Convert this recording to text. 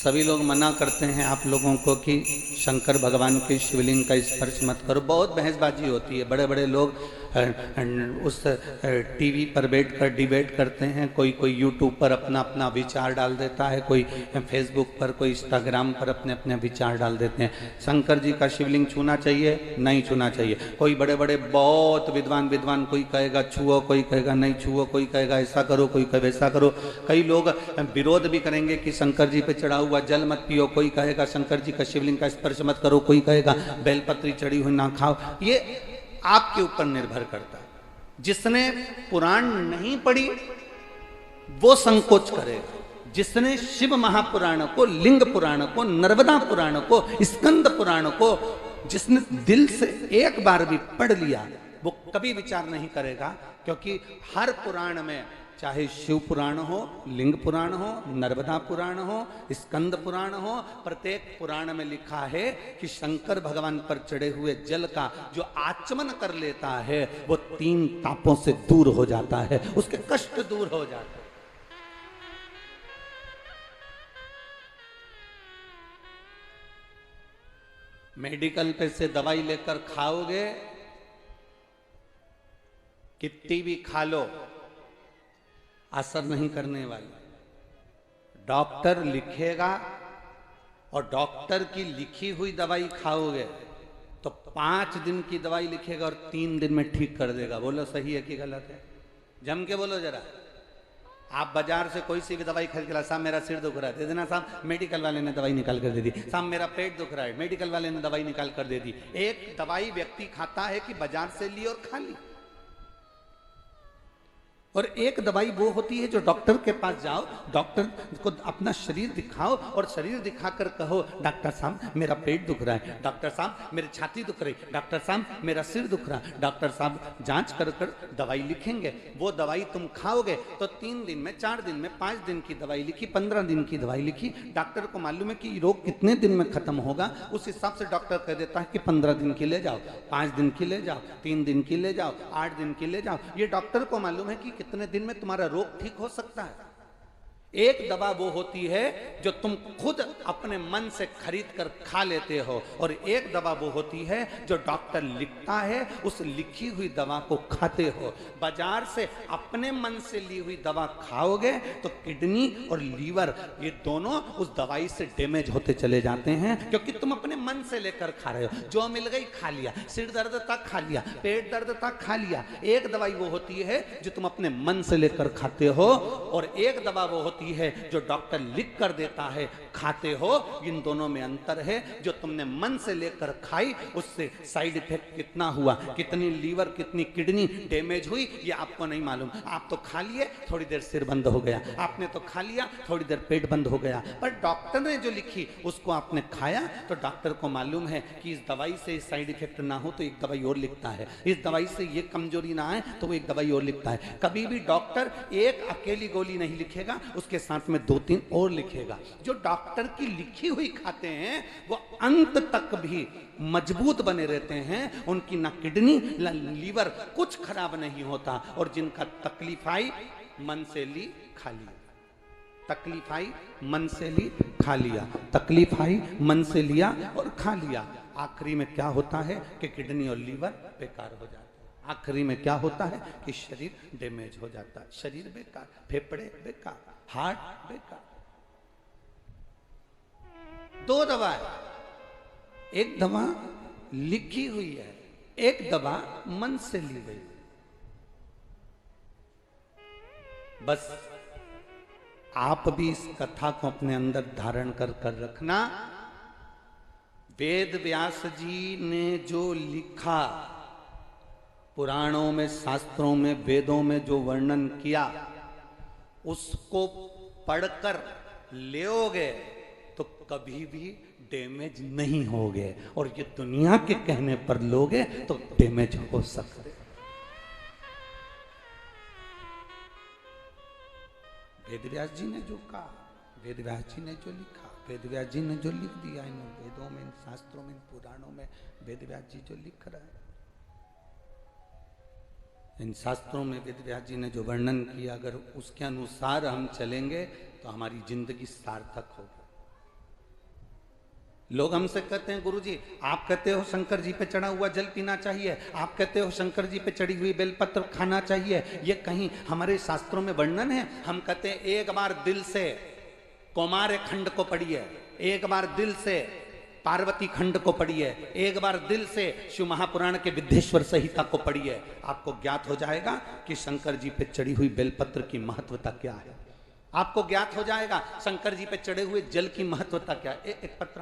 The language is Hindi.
सभी लोग मना करते हैं आप लोगों को कि शंकर भगवान के शिवलिंग का स्पर्श मत करो। बहुत बहसबाजी होती है, बड़े बड़े लोग उस टीवी पर बैठकर डिबेट करते हैं। कोई कोई यूट्यूब पर अपना अपना विचार डाल देता है, कोई फेसबुक पर, कोई इंस्टाग्राम पर अपने अपने विचार डाल देते हैं। शंकर जी का शिवलिंग छूना चाहिए, नहीं छूना चाहिए। कोई बड़े बड़े बहुत विद्वान कोई कहेगा छुओ, कोई कहेगा नहीं छुओ, कोई कहेगा ऐसा करो, कोई कहे वैसा करो। कई लोग विरोध भी करेंगे कि शंकर जी पे चढ़ा हुआ जल मत पियो, कोई कहेगा शंकर जी का शिवलिंग का स्पर्श मत करो, कोई कहेगा बेलपत्री चढ़ी हुई ना खाओ। ये आपके ऊपर निर्भर करता है। जिसने पुराण नहीं पढ़ी वो संकोच करेगा, जिसने शिव महापुराण को, लिंग पुराण को, नर्मदा पुराण को, स्कंद पुराण को जिसने दिल से एक बार भी पढ़ लिया वो कभी विचार नहीं करेगा। क्योंकि हर पुराण में, चाहे शिव पुराण हो, लिंग पुराण हो, नर्मदा पुराण हो, स्कंद पुराण हो, प्रत्येक पुराण में लिखा है कि शंकर भगवान पर चढ़े हुए जल का जो आचमन कर लेता है वो 3 तापों से दूर हो जाता है, उसके कष्ट दूर हो जाते हैं। मेडिकल पे से दवाई लेकर खाओगे, कितनी भी खा लो असर नहीं करने वाली। डॉक्टर लिखेगा और डॉक्टर की लिखी हुई दवाई खाओगे तो 5 दिन की दवाई लिखेगा और 3 दिन में ठीक कर देगा। बोलो सही है कि गलत है? जम के बोलो जरा। आप बाजार से कोई सी भी दवाई खरीद के ला, साहब मेरा सिर दुख रहा है, दे देना साहब, मेडिकल वाले ने दवाई निकाल कर दे दी। साहब मेरा पेट दुख रहा है, मेडिकल वाले ने दवाई निकाल कर दे दी। एक दवाई व्यक्ति खाता है कि बाजार से ली और खा ली। और एक दवाई वो होती है जो डॉक्टर के पास जाओ, डॉक्टर को अपना शरीर दिखाओ और शरीर दिखाकर कहो डॉक्टर साहब मेरा पेट दुख रहा है, डॉक्टर साहब मेरी छाती दुख रही, डॉक्टर साहब मेरा सिर दुख रहा है। डॉक्टर साहब जांच कर कर दवाई लिखेंगे, वो दवाई तुम खाओगे तो 3 दिन में, 4 दिन में, 5 दिन की दवाई लिखी, 15 दिन की दवाई लिखी। डॉक्टर को मालूम है कि रोग कितने दिन में खत्म होगा, उस हिसाब से डॉक्टर कह देता है कि 15 दिन की ले जाओ, 5 दिन की ले जाओ, 3 दिन की ले जाओ, 8 दिन की ले जाओ। ये डॉक्टर को मालूम है कि कितने दिन में तुम्हारा रोग ठीक हो सकता है। एक दवा वो होती है जो तुम खुद अपने मन से खरीद कर खा लेते हो, और एक दवा वो होती है जो डॉक्टर लिखता है, उस लिखी हुई दवा को खाते हो। बाजार से अपने मन से ली हुई दवा खाओगे तो किडनी और लीवर ये दोनों उस दवाई से डैमेज होते चले जाते हैं, क्योंकि तुम अपने मन से लेकर खा रहे हो। जो मिल गई खा लिया, सिर दर्द तक खा लिया, पेट दर्द तक खा लिया। एक दवाई वो होती है जो तुम अपने मन से लेकर खाते हो, और एक दवा वो होती है जो डॉक्टर लिख कर देता है, खाते हो। इन दोनों में अंतर है। जो तुमने मन से लेकर खाई उससे साइड इफेक्ट कितना हुआ, कितनी लीवर, कितनी किडनी डैमेज हुई, ये आपको नहीं मालूम। आप तो खा लिए, थोड़ी देर सिर बंद हो गया, आपने तो खा लिया, थोड़ी देर पेट बंद हो गया, पर डॉक्टर ने जो लिखी उसको आपने खाया तो डॉक्टर को मालूम है कि इस दवाई से साइड इफेक्ट ना हो तो एक दवाई और लिखता है, इस दवाई से ये कमजोरी ना आए तो वो एक दवाई और लिखता है। कभी भी डॉक्टर एक अकेली गोली नहीं लिखेगा, उसके साथ में 2-3 और लिखेगा। जो डॉक्टर की लिखी हुई खाते हैं वो अंत तक भी मजबूत बने रहते हैं, उनकी ना किडनी ना लीवर कुछ खराब नहीं होता। और जिनका तकलीफ आई मन से ली खा लिया, तकलीफ आई मन से ली खा लिया, तकलीफ आई मन से लिया और खा लिया। आखिरी में क्या होता है कि किडनी और लीवर बेकार हो जाता है। आखिरी में क्या होता है कि शरीर डैमेज हो जाता है, शरीर बेकार, फेफड़े बेकार, हार्ट बेकार। 2 दवा है, एक दवा लिखी हुई है, एक दवा मन से ली गई। बस आप भी इस कथा को अपने अंदर धारण कर कर रखना। वेद व्यास जी ने जो लिखा, पुराणों में, शास्त्रों में, वेदों में जो वर्णन किया, उसको पढ़कर लेओगे तो कभी भी डैमेज नहीं होगे, और ये दुनिया के कहने पर लोगे तो डैमेज हो सकते। वेदव्यास जी ने जो कहा, वेदव्यास जी ने जो लिखा, वेदव्यास जी ने जो लिख दिया इन वेदों में, इन शास्त्रों में, इन पुराणों में, वेदव्यास जी जो लिख रहा है, इन शास्त्रों में वेदव्यास जी ने जो वर्णन किया, अगर उसके अनुसार हम चलेंगे तो हमारी जिंदगी सार्थक होगी। लोग हमसे कहते हैं गुरुजी, आप कहते हो शंकर जी पे चढ़ा हुआ जल पीना चाहिए, आप कहते हो शंकर जी पे चढ़ी हुई बेलपत्र खाना चाहिए, ये कहीं हमारे शास्त्रों में वर्णन है? हम कहते हैं एक बार दिल से कौमार खंड को पढ़िए, एक बार दिल से पार्वती खंड को पढ़िए, एक बार दिल से शिव महापुराण के विद्येश्वर संहिता को पढ़िए, आपको ज्ञात हो जाएगा कि शंकर जी पे चढ़ी हुई बेलपत्र की महत्वता क्या है। आपको ज्ञात हो जाएगा शंकर जी पे चढ़े हुए जल की महत्वता क्या है। एक पत्र